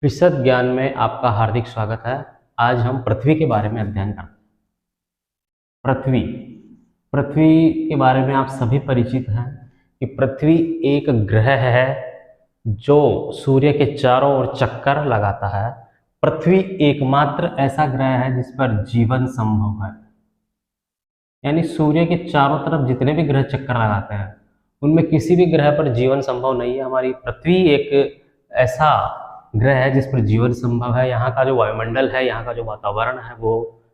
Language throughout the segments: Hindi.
विशद ज्ञान में आपका हार्दिक स्वागत है। आज हम पृथ्वी के बारे में अध्ययन करते हैं। पृथ्वी पृथ्वी के बारे में आप सभी परिचित हैं कि पृथ्वी एक ग्रह है जो सूर्य के चारों ओर चक्कर लगाता है। पृथ्वी एकमात्र ऐसा ग्रह है जिस पर जीवन संभव है। यानी सूर्य के चारों तरफ जितने भी ग्रह चक्कर लगाते हैं उनमें किसी भी ग्रह पर जीवन संभव नहीं है। हमारी पृथ्वी एक ऐसा ग्रह है जिस पर जीवन संभव है। यहाँ का जो वायुमंडल है, यहाँ का जो वातावरण है वो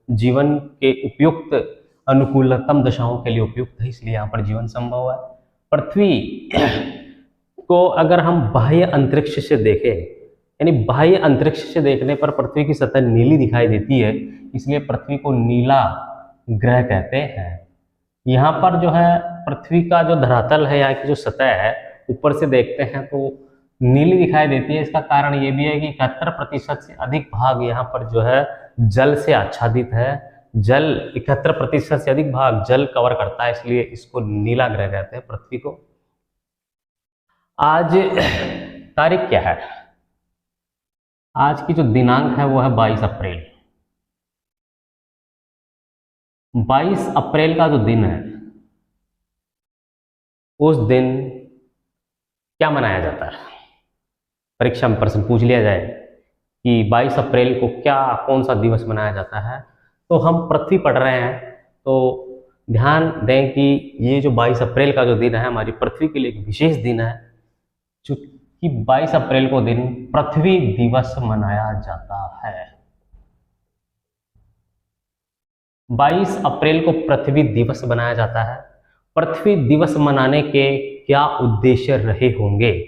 जीवन के उपयुक्त अनुकूलतम दशाओं के लिए उपयुक्त है, इसलिए यहाँ पर जीवन संभव है। पृथ्वी को अगर हम बाह्य अंतरिक्ष से देखें, यानी बाह्य अंतरिक्ष से देखने पर पृथ्वी की सतह नीली दिखाई देती है, इसलिए पृथ्वी को नीला ग्रह कहते हैं। यहाँ पर जो है पृथ्वी का जो धरातल है, यहाँ की जो सतह है, ऊपर से देखते हैं तो नीली दिखाई देती है। इसका कारण ये भी है कि 71% से अधिक भाग यहाँ पर जो है जल से आच्छादित है। जल 71% से अधिक भाग जल कवर करता है, इसलिए इसको नीला ग्रह कहते हैं पृथ्वी को। आज तारीख क्या है? आज की जो दिनांक है वो है 22 अप्रैल। 22 अप्रैल का जो दिन है, उस दिन क्या मनाया जाता है? परीक्षा में प्रश्न पूछ लिया जाए कि 22 अप्रैल को कौन सा दिवस मनाया जाता है, तो हम पृथ्वी पढ़ रहे हैं तो ध्यान दें कि ये जो 22 अप्रैल का जो दिन है हमारी पृथ्वी के लिए एक विशेष दिन है, क्योंकि 22 अप्रैल को दिन पृथ्वी दिवस मनाया जाता है। 22 अप्रैल को पृथ्वी दिवस मनाया जाता है। पृथ्वी दिवस मनाने के क्या उद्देश्य रहे होंगे?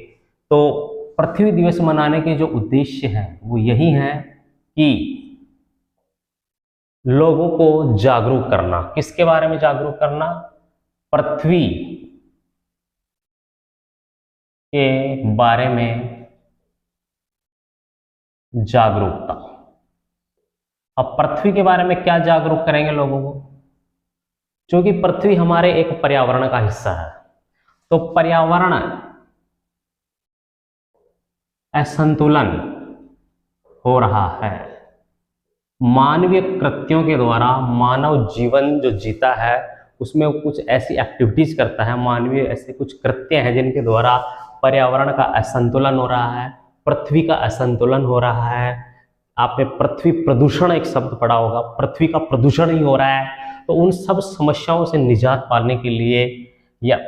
तो पृथ्वी दिवस मनाने के जो उद्देश्य हैं वो यही है कि लोगों को जागरूक करना। किसके बारे में जागरूक करना? पृथ्वी के बारे में जागरूकता। अब पृथ्वी के बारे में क्या जागरूक करेंगे लोगों को? क्योंकि पृथ्वी हमारे एक पर्यावरण का हिस्सा है, तो पर्यावरण असंतुलन हो रहा है। मानवीय कृत्यों के द्वारा मानव जीवन जो जीता है उसमें वो कुछ ऐसी एक्टिविटीज करता है, मानवीय ऐसे कुछ कृत्य हैं जिनके द्वारा पर्यावरण का असंतुलन हो रहा है, पृथ्वी का असंतुलन हो रहा है। आपने पृथ्वी प्रदूषण एक शब्द पढ़ा होगा, पृथ्वी का प्रदूषण ही हो रहा है। तो उन सब समस्याओं से निजात पाने के लिए, या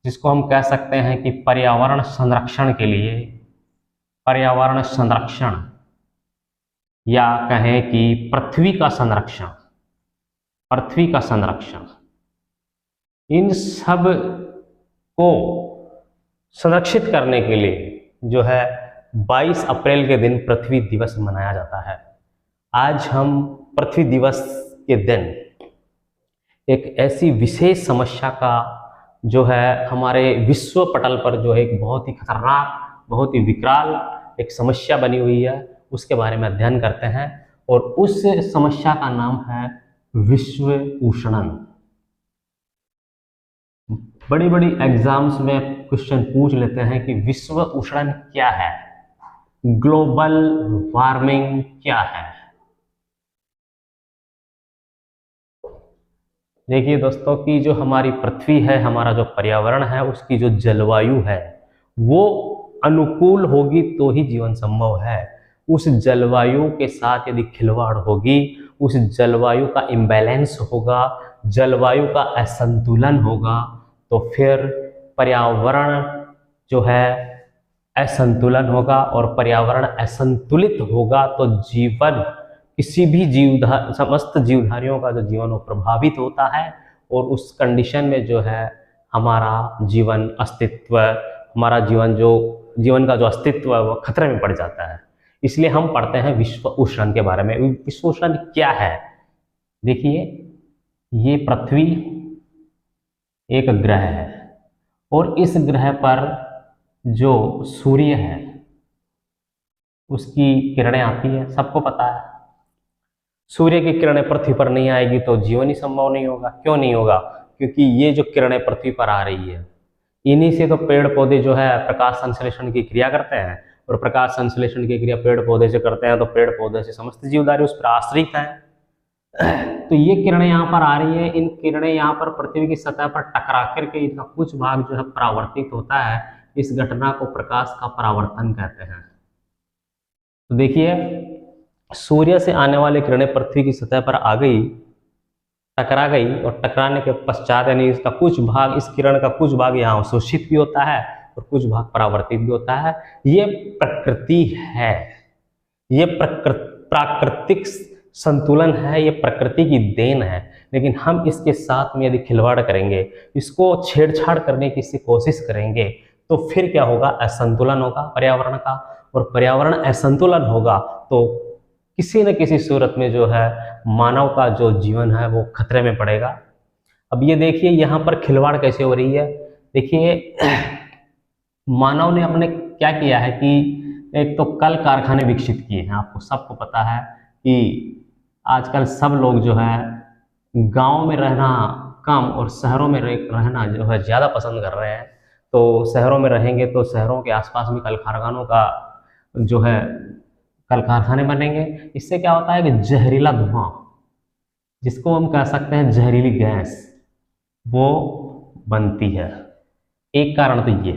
जिसको हम कह सकते हैं कि पर्यावरण संरक्षण के लिए, पर्यावरण संरक्षण या कहें कि पृथ्वी का संरक्षण, पृथ्वी का संरक्षण, इन सब को संरक्षित करने के लिए जो है 22 अप्रैल के दिन पृथ्वी दिवस मनाया जाता है। आज हम पृथ्वी दिवस के दिन एक ऐसी विशेष समस्या का जो है हमारे विश्व पटल पर जो है एक बहुत ही खतरनाक, बहुत ही विकराल एक समस्या बनी हुई है, उसके बारे में अध्ययन करते हैं। और उस समस्या का नाम है विश्व उष्णन। बड़ी बड़ी एग्जाम्स में क्वेश्चन पूछ लेते हैं कि विश्व उष्णन क्या है, ग्लोबल वार्मिंग क्या है। देखिए दोस्तों कि जो हमारी पृथ्वी है, हमारा जो पर्यावरण है, उसकी जो जलवायु है वो अनुकूल होगी तो ही जीवन संभव है। उस जलवायु के साथ यदि खिलवाड़ होगी, उस जलवायु का इम्बैलेंस होगा, जलवायु का असंतुलन होगा, तो फिर पर्यावरण जो है असंतुलन होगा, और पर्यावरण असंतुलित होगा तो जीवन, किसी भी समस्त जीवधारियों का जो जीवन वो प्रभावित होता है। और उस कंडीशन में जो है हमारा जीवन अस्तित्व, हमारा जीवन का जो अस्तित्व है वो खतरे में पड़ जाता है। इसलिए हम पढ़ते हैं विश्व उष्णन के बारे में। विश्व उष्णन क्या है? देखिए, ये पृथ्वी एक ग्रह है और इस ग्रह पर जो सूर्य है उसकी किरणें आती है, सबको पता है। सूर्य की किरणें पृथ्वी पर नहीं आएगी तो जीवन ही संभव नहीं होगा। क्यों नहीं होगा? क्योंकि ये जो किरणें पृथ्वी पर आ रही है, इन्हीं से तो पेड़ पौधे जो है प्रकाश संश्लेषण की क्रिया करते हैं, और प्रकाश संश्लेषण की क्रिया पेड़ पौधे से करते हैं, तो पेड़ पौधे से समस्त जीवधारी उस पर आश्रित है। तो ये किरणें यहाँ पर आ रही है, इन किरणें यहाँ पर पृथ्वी की सतह पर टकरा करके इनका कुछ भाग जो है परावर्तित होता है। इस घटना को प्रकाश का परावर्तन कहते हैं। तो देखिए, सूर्य से आने वाली किरणें पृथ्वी की सतह पर आ गई, टकरा गई, और टकराने के पश्चात यानी इसका कुछ भाग, इस किरण का कुछ भाग यहाँ अवशोषित भी होता है और कुछ भाग परावर्तित भी होता है। ये प्रकृति है, ये प्राकृतिक संतुलन है, ये प्रकृति की देन है। लेकिन हम इसके साथ में यदि खिलवाड़ करेंगे, इसको छेड़छाड़ करने की कोशिश करेंगे, तो फिर क्या होगा? असंतुलन होगा पर्यावरण का, और पर्यावरण असंतुलन होगा तो किसी न किसी सूरत में जो है मानव का जो जीवन है वो खतरे में पड़ेगा। अब ये देखिए यहाँ पर खिलवाड़ कैसे हो रही है। देखिए, मानव ने अपने क्या किया है कि एक तो कल कारखाने विकसित किए हैं। आपको सबको पता है कि आजकल सब लोग जो है गांव में रहना कम और शहरों में रहना जो है ज़्यादा पसंद कर रहे हैं। तो शहरों में रहेंगे तो शहरों के आसपास भी कल कारखानों का जो है कल कारखाने बनेंगे। इससे क्या होता है कि जहरीला धुआं, जिसको हम कह सकते हैं जहरीली गैस, वो बनती है। एक कारण तो ये।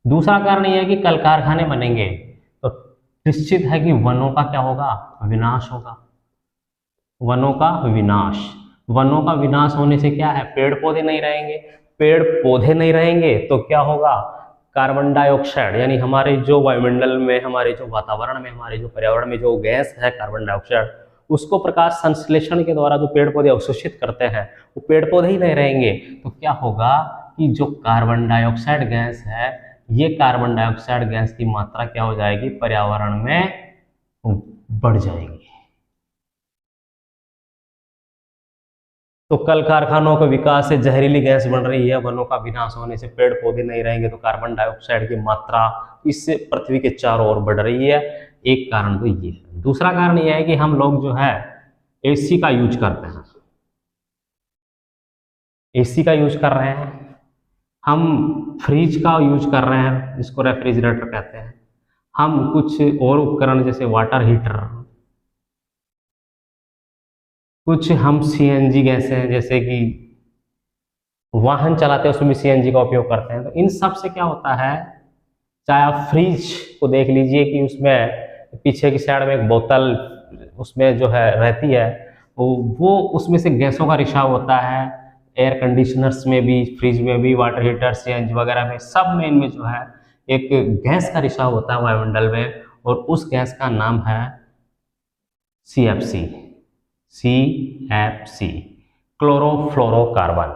दूसरा कारण ये है कि कल कारखाने बनेंगे तो निश्चित है कि वनों का क्या होगा? विनाश होगा। वनों का विनाश, वनों का विनाश होने से क्या है? पेड़ पौधे नहीं रहेंगे। पेड़ पौधे नहीं रहेंगे तो क्या होगा? कार्बन डाइऑक्साइड, यानी हमारे जो वायुमंडल में, हमारे जो वातावरण में, हमारे जो पर्यावरण में जो गैस है कार्बन डाइऑक्साइड, उसको प्रकाश संश्लेषण के द्वारा जो पेड़ पौधे अवशोषित करते हैं, वो पेड़ पौधे ही नहीं रहेंगे। तो क्या होगा कि जो कार्बन डाइऑक्साइड गैस है, ये कार्बन डाइऑक्साइड गैस की मात्रा क्या हो जाएगी? पर्यावरण में बढ़ जाएगी। तो कल कारखानों के विकास से जहरीली गैस बन रही है, वनों का विनाश होने से पेड़ पौधे नहीं रहेंगे तो कार्बन डाइऑक्साइड की मात्रा इससे पृथ्वी के चारों ओर बढ़ रही है। एक कारण तो ये है। दूसरा कारण ये है कि हम लोग जो है एसी का यूज करते हैं, एसी का यूज कर रहे हैं, हम फ्रिज का यूज कर रहे हैं जिसको रेफ्रिजरेटर कहते हैं, हम कुछ और उपकरण जैसे वाटर हीटर, कुछ हम सीएनजी गैस हैं जैसे कि वाहन चलाते हैं उसमें सीएनजी का उपयोग करते हैं। तो इन सब से क्या होता है, चाहे आप फ्रिज को देख लीजिए कि उसमें पीछे की साइड में एक बोतल उसमें जो है रहती है, वो उसमें से गैसों का रिसाव होता है। एयर कंडीशनर्स में भी, फ्रिज में भी, वाटर हीटर, सीएनजी वगैरह में, सब में इनमें जो है एक गैस का रिसाव होता है वायुमंडल में, और उस गैस का नाम है CFC, CFC, क्लोरोफ्लोरोकार्बन।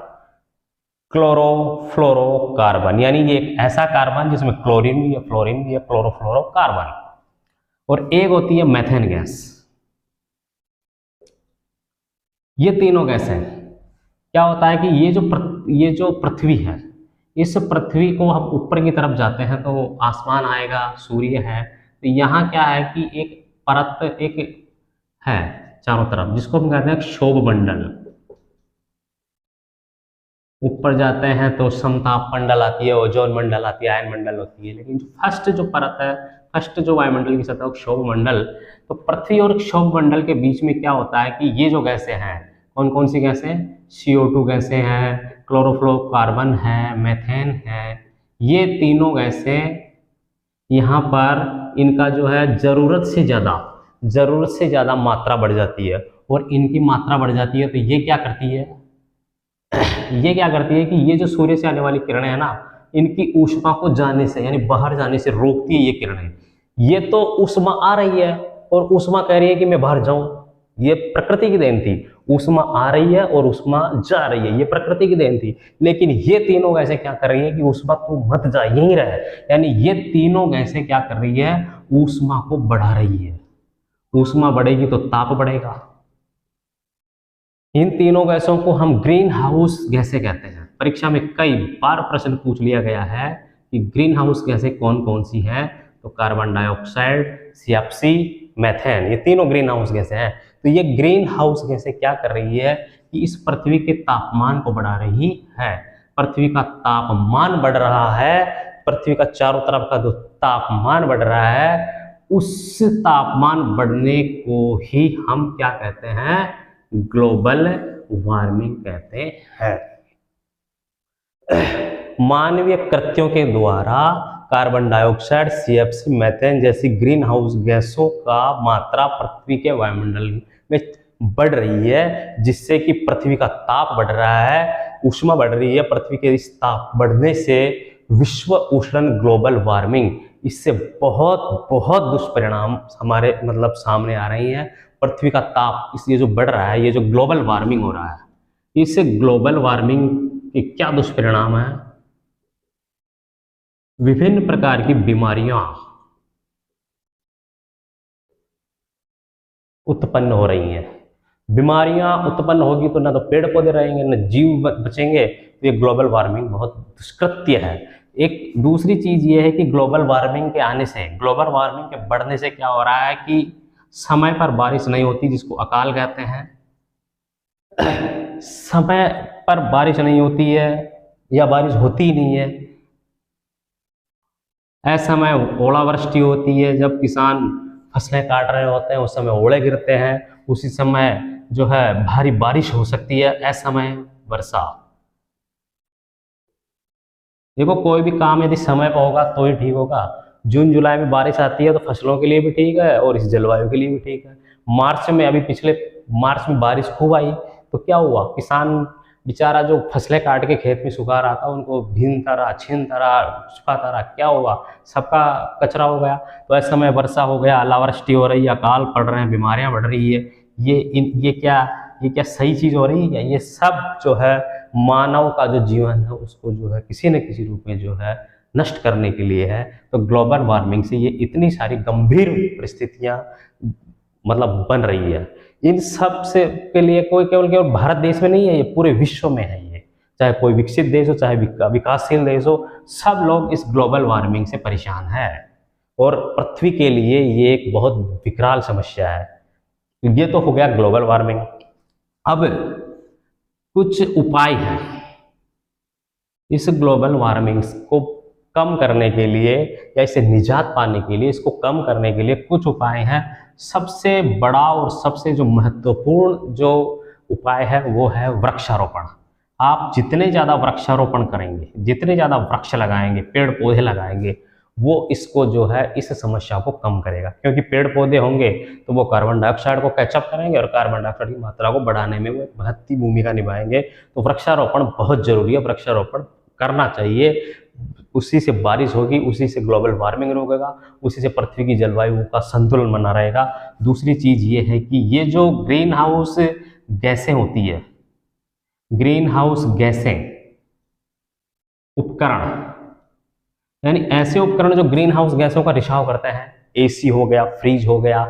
क्लोरोफ्लोरोकार्बन यानी ये एक ऐसा कार्बन जिसमें क्लोरीन भी है, फ्लोरीन भी है, क्लोरोफ्लोरोकार्बन। और एक होती है मेथेन गैस। ये तीनों गैस हैं। क्या होता है कि ये जो पृथ्वी है, इस पृथ्वी को हम ऊपर की तरफ जाते हैं तो आसमान आएगा, सूर्य है, तो यहाँ क्या है कि एक परत एक है चारों तरफ जिसको हम कहते हैं क्षोभ मंडल। ऊपर जाते हैं तो समताप मंडल आती है, ओजोन मंडल आती है, आयन मंडल होती है, लेकिन जो फर्स्ट जो परत है, फर्स्ट जो वायुमंडल की सतह क्षोभ मंडल। तो पृथ्वी और क्षोभ मंडल के बीच में क्या होता है कि ये जो गैसें हैं, कौन कौन सी गैसें? CO2 गैसें हैं, क्लोरोफ्लोरोकार्बन है, मेथेन है। ये तीनों गैसें यहाँ पर इनका जो है ज़रूरत से ज़्यादा मात्रा बढ़ जाती है, और इनकी मात्रा बढ़ जाती है तो ये क्या करती है कि ये जो सूर्य से आने वाली किरणें हैं ना, इनकी ऊष्मा को जाने से यानी बाहर जाने से रोकती है ये किरणें। ये तो ऊष्मा आ रही है और ऊष्मा कह रही है कि मैं बाहर जाऊं, ये प्रकृति की देन थी। ऊष्मा आ रही है और ऊष्मा जा रही है, ये प्रकृति की देन थी। लेकिन ये तीनों गैसें क्या कर रही है कि ऊष्मा तू मत जा, यहीं रहे। यानी ये तीनों गैसें क्या कर रही है? ऊष्मा को बढ़ा रही है। ऊष्मा बढ़ेगी तो ताप बढ़ेगा। इन तीनों गैसों को हम ग्रीन हाउस गैसें कहते हैं। परीक्षा में कई बार प्रश्न पूछ लिया गया है कि ग्रीन हाउस गैसें कौन कौन सी हैं, तो कार्बन डाइऑक्साइड, CFC, मेथेन, ये तीनों ग्रीन हाउस गैसें हैं। तो ये ग्रीन हाउस गैसें क्या कर रही है कि इस पृथ्वी के तापमान को बढ़ा रही है। पृथ्वी का तापमान बढ़ रहा है, पृथ्वी का चारों तरफ का जो तापमान बढ़ रहा है, उस तापमान बढ़ने को ही हम क्या कहते हैं, ग्लोबल वार्मिंग कहते हैं। मानवीय कृत्यों के द्वारा कार्बन डाइऑक्साइड, सीएफसी, मीथेन जैसी ग्रीन हाउस गैसों का मात्रा पृथ्वी के वायुमंडल में बढ़ रही है, जिससे कि पृथ्वी का ताप बढ़ रहा है, ऊष्मा बढ़ रही है। पृथ्वी के इस ताप बढ़ने से विश्व उष्णन, ग्लोबल वार्मिंग, इससे बहुत बहुत दुष्परिणाम हमारे मतलब सामने आ रही हैं। पृथ्वी का ताप इसलिए जो बढ़ रहा है, ये जो ग्लोबल वार्मिंग हो रहा है, इससे ग्लोबल वार्मिंग के क्या दुष्परिणाम है? विभिन्न प्रकार की बीमारियां उत्पन्न हो रही हैं। बीमारियां उत्पन्न होगी तो ना तो पेड़ पौधे रहेंगे, ना जीव बचेंगे। तो ये ग्लोबल वार्मिंग बहुत दुष्कृत्य है। एक दूसरी चीज ये है कि ग्लोबल वार्मिंग के आने से, ग्लोबल वार्मिंग के बढ़ने से क्या हो रहा है कि समय पर बारिश नहीं होती, जिसको अकाल कहते हैं। समय पर बारिश नहीं होती है या बारिश होती ही नहीं है। असमय ओलावृष्टि होती है, जब किसान फसलें काट रहे होते हैं उस समय ओले गिरते हैं, उसी समय जो है भारी बारिश हो सकती है। असमय वर्षा, देखो कोई भी काम यदि समय पर होगा तो ही ठीक होगा। जून जुलाई में बारिश आती है तो फसलों के लिए भी ठीक है और इस जलवायु के लिए भी ठीक है। मार्च में, अभी पिछले मार्च में बारिश खूब आई तो क्या हुआ, किसान बेचारा जो फसलें काट के खेत में सुखा रहा था, उनको भीनता रहा, छीनता रहा, सुखाता रहा, क्या हुआ, सबका कचरा हो गया। तो ऐसे समय वर्षा हो गया, अनावृष्टि हो रही है, अकाल पड़ रहे हैं, बीमारियां बढ़ रही है। ये क्या सही चीज हो रही है? ये सब जो है मानव का जो जीवन है उसको जो है किसी न किसी रूप में जो है नष्ट करने के लिए है। तो ग्लोबल वार्मिंग से ये इतनी सारी गंभीर परिस्थितियां मतलब बन रही है। इन सब से के लिए कोई केवल भारत देश में नहीं है, ये पूरे विश्व में है। ये चाहे कोई विकसित देश हो, चाहे विकासशील देश हो, सब लोग इस ग्लोबल वार्मिंग से परेशान है और पृथ्वी के लिए ये एक बहुत विकराल समस्या है। ये तो हो गया ग्लोबल वार्मिंग। अब कुछ उपाय हैं इस ग्लोबल वार्मिंग को कम करने के लिए या इसे निजात पाने के लिए, इसको कम करने के लिए कुछ उपाय हैं। सबसे बड़ा और सबसे जो महत्वपूर्ण जो उपाय है वो है वृक्षारोपण। आप जितने ज़्यादा वृक्षारोपण करेंगे, जितने ज़्यादा वृक्ष लगाएंगे, पेड़ पौधे लगाएंगे, वो इसको जो है इस समस्या को कम करेगा। क्योंकि पेड़ पौधे होंगे तो वो कार्बन डाइऑक्साइड को कैचअप करेंगे और कार्बन डाइऑक्साइड की मात्रा को बढ़ाने में वो महत्वपूर्ण भूमिका निभाएंगे। तो वृक्षारोपण बहुत जरूरी है, वृक्षारोपण करना चाहिए। उसी से बारिश होगी, उसी से ग्लोबल वार्मिंग रोकेगा, उसी से पृथ्वी की जलवायु का संतुलन बना रहेगा। दूसरी चीज ये है कि ये जो ग्रीन हाउस गैसें होती है, ग्रीन हाउस गैसें उपकरण, यानी ऐसे उपकरण जो ग्रीन हाउस गैसों का रिसाव करते हैं, एसी हो गया, फ्रिज हो गया,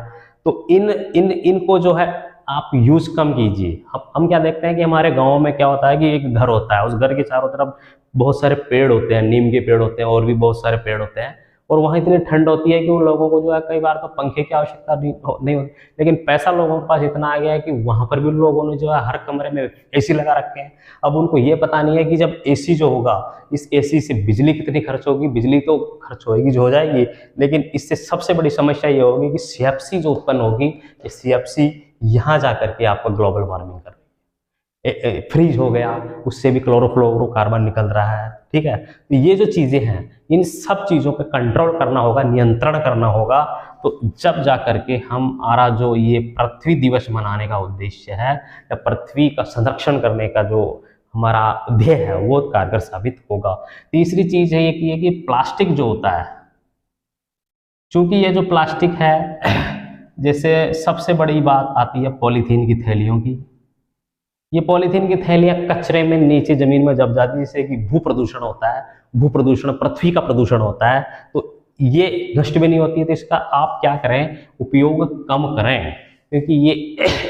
तो इनको जो है आप यूज कम कीजिए। हम क्या देखते हैं कि हमारे गाँव में क्या होता है कि एक घर होता है, उस घर के चारों तरफ बहुत सारे पेड़ होते हैं, नीम के पेड़ होते हैं और भी बहुत सारे पेड़ होते हैं, और वहाँ इतनी ठंड होती है कि उन लोगों को जो है कई बार तो पंखे की आवश्यकता नहीं होती। लेकिन पैसा लोगों के पास इतना आ गया है कि वहाँ पर भी लोगों ने जो है हर कमरे में एसी लगा रखे हैं। अब उनको ये पता नहीं है कि जब एसी जो होगा, इस एसी से बिजली कितनी खर्च होगी। बिजली तो खर्च होगी जो हो जाएगी, लेकिन इससे सबसे बड़ी समस्या ये होगी कि सीएफसी जो उत्पन्न होगी, ये सीएफसी यहाँ जा करके आपको ग्लोबल वार्मिंग कर, फ्रीज हो गया, उससे भी क्लोरोफ्लोरोकार्बन निकल रहा है। ठीक है, तो ये जो चीजें हैं, इन सब चीजों पे कंट्रोल करना होगा, नियंत्रण करना होगा। तो जब जा करके हमारा जो ये पृथ्वी दिवस मनाने का उद्देश्य है या पृथ्वी का संरक्षण करने का जो हमारा ध्येय है वो कारगर साबित होगा। तीसरी चीज है ये कि प्लास्टिक जो होता है, चूंकि ये जो प्लास्टिक है, जैसे सबसे बड़ी बात आती है पॉलीथीन की थैलियों की। ये पॉलीथीन की थैलियां कचरे में नीचे जमीन में जब जाती है, जिससे कि भू प्रदूषण होता है, भू प्रदूषण, पृथ्वी का प्रदूषण होता है। तो ये नष्ट भी नहीं होती है, तो इसका आप क्या करें, उपयोग कम करें, क्योंकि ये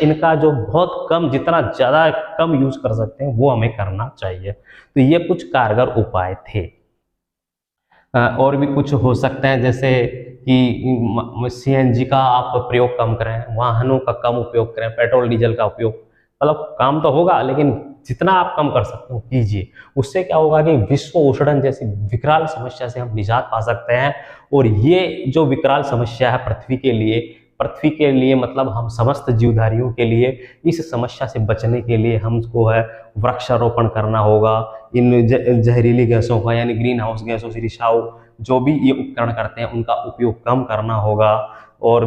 इनका जो बहुत कम, जितना ज़्यादा कम यूज कर सकते हैं वो हमें करना चाहिए। तो ये कुछ कारगर उपाय थे। और भी कुछ हो सकते हैं, जैसे कि सीएनजी का आप प्रयोग कम करें, वाहनों का कम उपयोग करें, पेट्रोल डीजल का उपयोग, मतलब काम तो होगा लेकिन जितना आप कम कर सकते हो कीजिए। उससे क्या होगा कि विश्व उष्णन जैसी विकराल समस्या से हम निजात पा सकते हैं। और ये जो विकराल समस्या है पृथ्वी के लिए मतलब हम समस्त जीवधारियों के लिए, इस समस्या से बचने के लिए हमको है वृक्षारोपण करना होगा। इन जहरीली गैसों का यानी ग्रीन हाउस गैसों से रिसाव जो भी ये उपकरण करते हैं उनका उपयोग कम करना होगा। और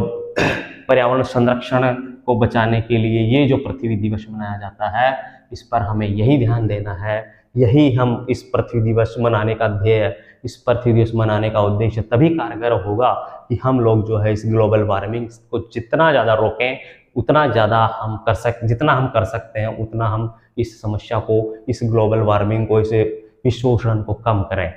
पर्यावरण संरक्षण को बचाने के लिए ये जो पृथ्वी दिवस मनाया जाता है, इस पर हमें यही ध्यान देना है। यही हम इस पृथ्वी दिवस मनाने का ध्येय, इस पृथ्वी दिवस मनाने का उद्देश्य तभी कारगर होगा कि हम लोग जो है इस ग्लोबल वार्मिंग को जितना ज़्यादा रोकें, उतना ज़्यादा हम जितना हम कर सकते हैं उतना हम इस समस्या को, इस ग्लोबल वार्मिंग को, इस विश्व उष्णन को कम करें।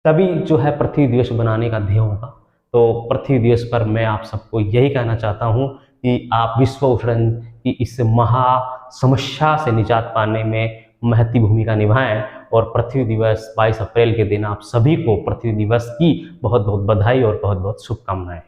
तभी जो है पृथ्वी दिवस बनाने का ध्येय होगा। तो पृथ्वी दिवस पर मैं आप सबको यही कहना चाहता हूँ कि आप विश्व उष्णन की इस महा समस्या से निजात पाने में महती भूमिका निभाएं। और पृथ्वी दिवस 22 अप्रैल के दिन आप सभी को पृथ्वी दिवस की बहुत बहुत बधाई और बहुत बहुत शुभकामनाएं।